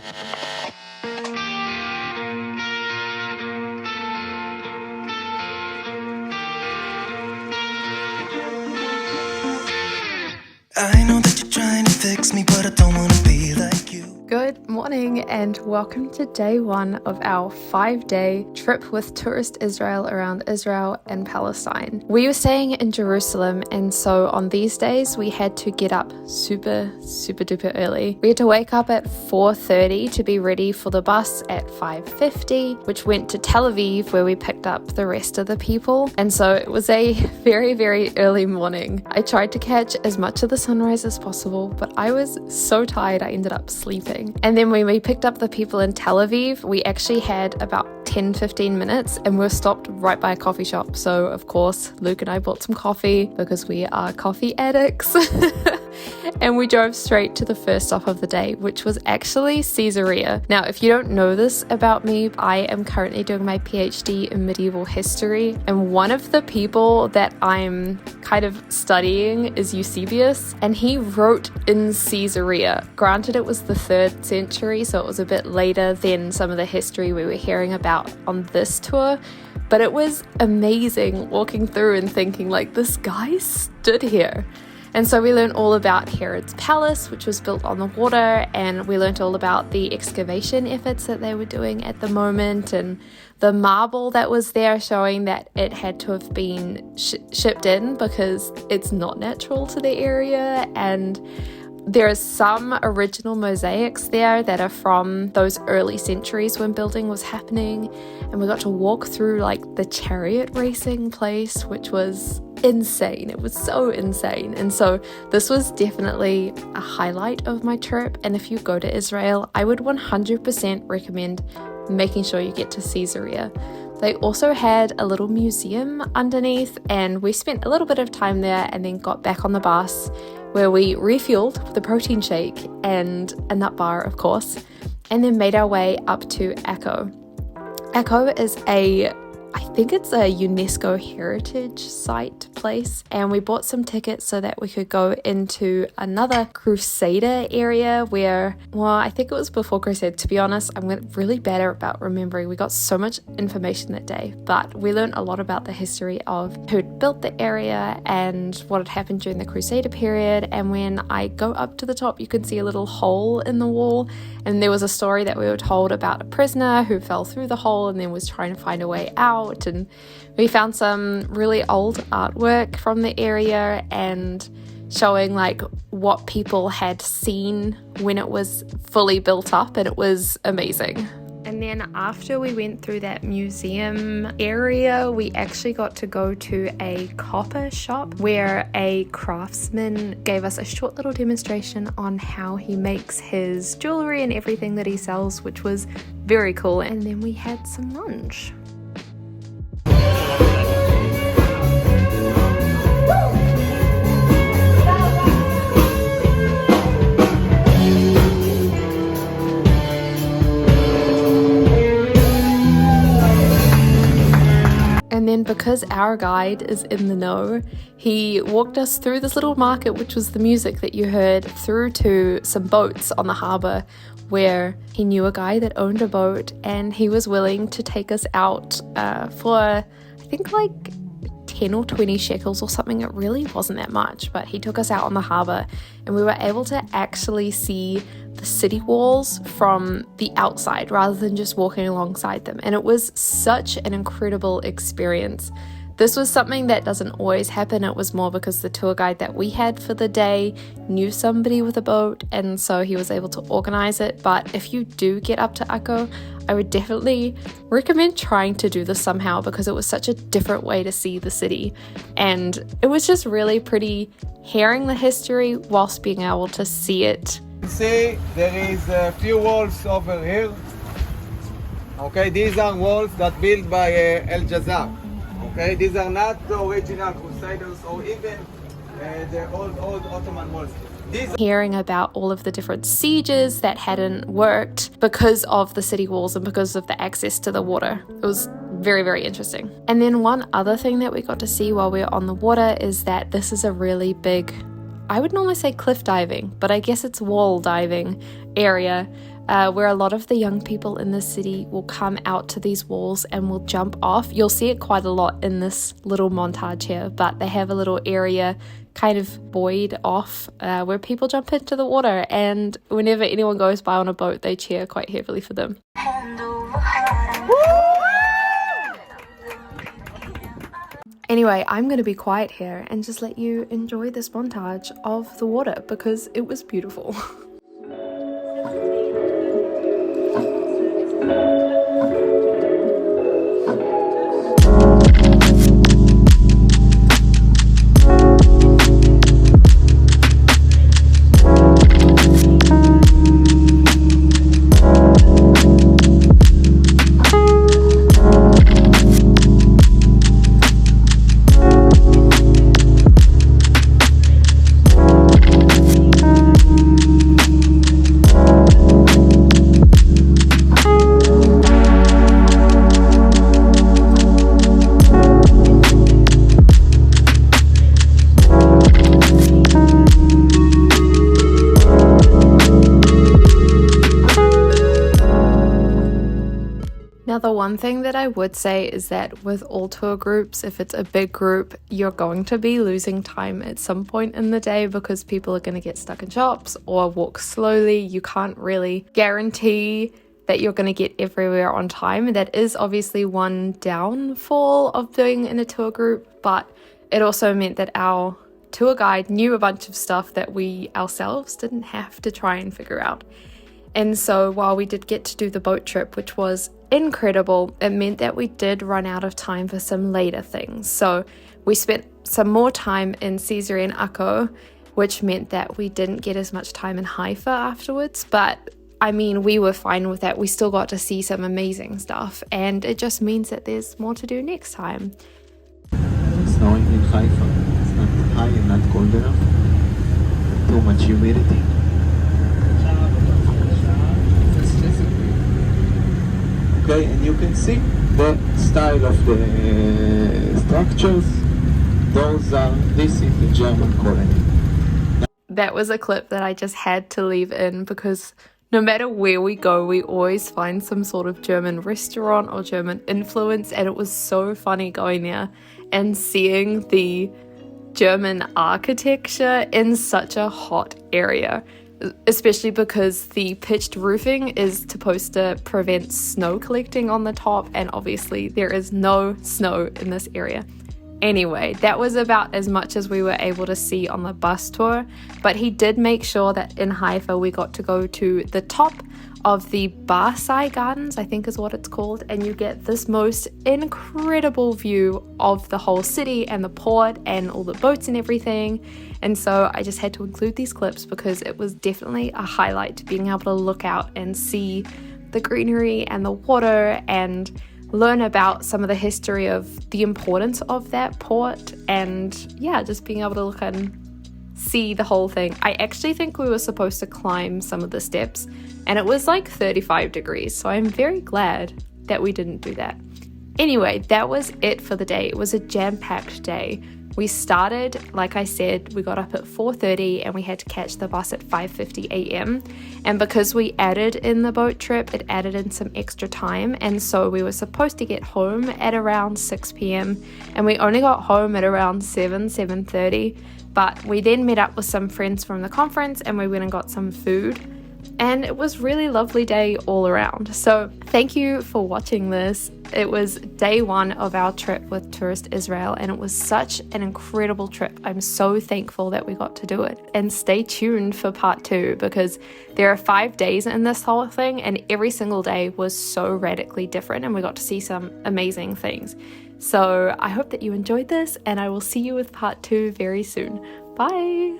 I know that you're trying to fix me, but I don't want to be like you. Good morning and welcome to day one of our 5-day trip with Tourist Israel around Israel and Palestine. We were staying in Jerusalem, and so on these days we had to get up super duper early. We had to wake up at 4:30 to be ready for the bus at 5:50, which went to Tel Aviv, where we picked up the rest of the people. And so it was a very early morning. I tried to catch as much of the sunrise as possible, but I was so tired I ended up sleeping. And then when we picked up the people in Tel Aviv, we actually had about 10-15 minutes and we were stopped right by a coffee shop. So of course, Luke and I bought some coffee because we are coffee addicts. And we drove straight to the first stop of the day, which was actually Caesarea. Now, if you don't know this about me, I am currently doing my PhD in medieval history. And one of the people that I'm kind of studying is Eusebius, and he wrote in Caesarea. Granted, it was the 3rd century, so it was a bit later than some of the history we were hearing about on this tour. But it was amazing walking through and thinking, like, this guy stood here. And so we learned all about Herod's palace, which was built on the water, and we learned all about the excavation efforts that they were doing at the moment, and the marble that was there showing that it had to have been shipped in because it's not natural to the area. And there are some original mosaics there that are from those early centuries when building was happening. And we got to walk through like the chariot racing place, which was insane. It was so insane. And so this was definitely a highlight of my trip. And if you go to Israel, I would 100% recommend making sure you get to Caesarea. They also had a little museum underneath, and we spent a little bit of time there and then got back on the bus where we refueled with a protein shake and a nut bar, of course, and then made our way up to Akko. Akko is I think it's a UNESCO heritage site place, and we bought some tickets so that we could go into another Crusader area where, well, I think it was before Crusade. To be honest, I'm really bad about remembering. We got so much information that day, but we learned a lot about the history of who'd built the area and what had happened during the Crusader period. And when I go up to the top, you can see a little hole in the wall, and there was a story that we were told about a prisoner who fell through the hole and then was trying to find a way out. And we found some really old artwork from the area and showing like what people had seen when it was fully built up, and it was amazing. And then after we went through that museum area, we actually got to go to a copper shop where a craftsman gave us a short little demonstration on how he makes his jewelry and everything that he sells, which was very cool. And then we had some lunch. And then because our guide is in the know, he walked us through this little market, which was the music that you heard, through to some boats on the harbour where he knew a guy that owned a boat, and he was willing to take us out for, I think, like 10 or 20 shekels or something. It really wasn't that much, but he took us out on the harbour and we were able to actually see the city walls from the outside rather than just walking alongside them. And it was such an incredible experience. This was something that doesn't always happen. It was more because the tour guide that we had for the day knew somebody with a boat, and so he was able to organize it. But if you do get up to Akko, I would definitely recommend trying to do this somehow, because it was such a different way to see the city. And it was just really pretty hearing the history whilst being able to see it. See, there is a few walls over here. Okay, these are walls that built by El Jazar. Okay, these are not the original Crusaders or even the old Ottoman walls. Hearing about all of the different sieges that hadn't worked because of the city walls and because of the access to the water. It was very, very interesting. And then one other thing that we got to see while we were on the water is that this is a really big, I would normally say cliff diving, but I guess it's wall diving area where a lot of the young people in the city will come out to these walls and will jump off. You'll see it quite a lot in this little montage here, but they have a little area kind of buoyed off where people jump into the water, and whenever anyone goes by on a boat, they cheer quite heavily for them. Anyway, I'm going to be quiet here and just let you enjoy this montage of the water because it was beautiful. Now, the one thing that I would say is that with all tour groups, if it's a big group, you're going to be losing time at some point in the day because people are going to get stuck in shops or walk slowly. You can't really guarantee that you're going to get everywhere on time. And that is obviously one downfall of being in a tour group, but it also meant that our tour guide knew a bunch of stuff that we ourselves didn't have to try and figure out. And so while we did get to do the boat trip, which was incredible, it meant that we did run out of time for some later things. So we spent some more time in Caesarea and Akko, which meant that we didn't get as much time in Haifa afterwards. But I mean, we were fine with that. We still got to see some amazing stuff, and it just means that there's more to do next time. It's snowing in Haifa. It's not high and not cold enough. Too much humidity. Okay, and you can see the style of the structures. This is the German colony. That was a clip that I just had to leave in because no matter where we go, we always find some sort of German restaurant or German influence, and it was so funny going there and seeing the German architecture in such a hot area, especially because the pitched roofing is supposed to prevent snow collecting on the top, and obviously there is no snow in this area. Anyway, that was about as much as we were able to see on the bus tour, but he did make sure that in Haifa we got to go to the top of the Barsai Gardens, I think is what it's called, and you get this most incredible view of the whole city and the port and all the boats and everything. And so I just had to include these clips because it was definitely a highlight, being able to look out and see the greenery and the water and learn about some of the history of the importance of that port, and yeah, just being able to look and see the whole thing. I actually think we were supposed to climb some of the steps, and it was like 35 degrees, so I'm very glad that we didn't do that. Anyway, that was it for the day. It was a jam-packed day. We started, like I said, we got up at 4:30 and we had to catch the bus at 5:50 a.m. And because we added in the boat trip, it added in some extra time. And so we were supposed to get home at around 6 p.m. and we only got home at around 7:30. But we then met up with some friends from the conference and we went and got some food. And it was really lovely day all around. So thank you for watching this. It was day one of our trip with Tourist Israel, and it was such an incredible trip. I'm so thankful that we got to do it. And stay tuned for part 2 because there are 5 days in this whole thing, and every single day was so radically different, and we got to see some amazing things. So I hope that you enjoyed this, and I will see you with part 2 very soon. Bye!